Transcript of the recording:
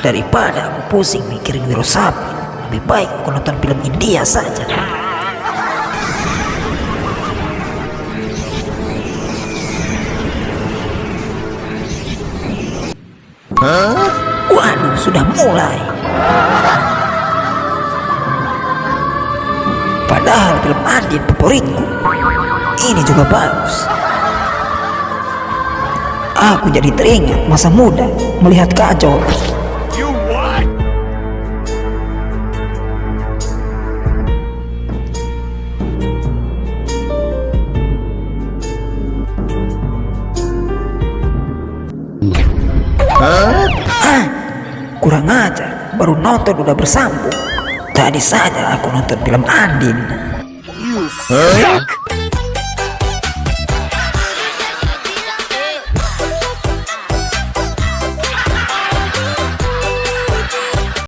Daripada aku pusing mikirin Wiro Sableng, lebih baik aku nonton film India saja. Waduh, sudah mulai. Padahal film Andin favoritku. Ini juga bagus. Aku jadi teringat masa muda melihat Kajol. Kurang ajar, baru nonton udah bersambung. Tadi saja aku nonton film Andin.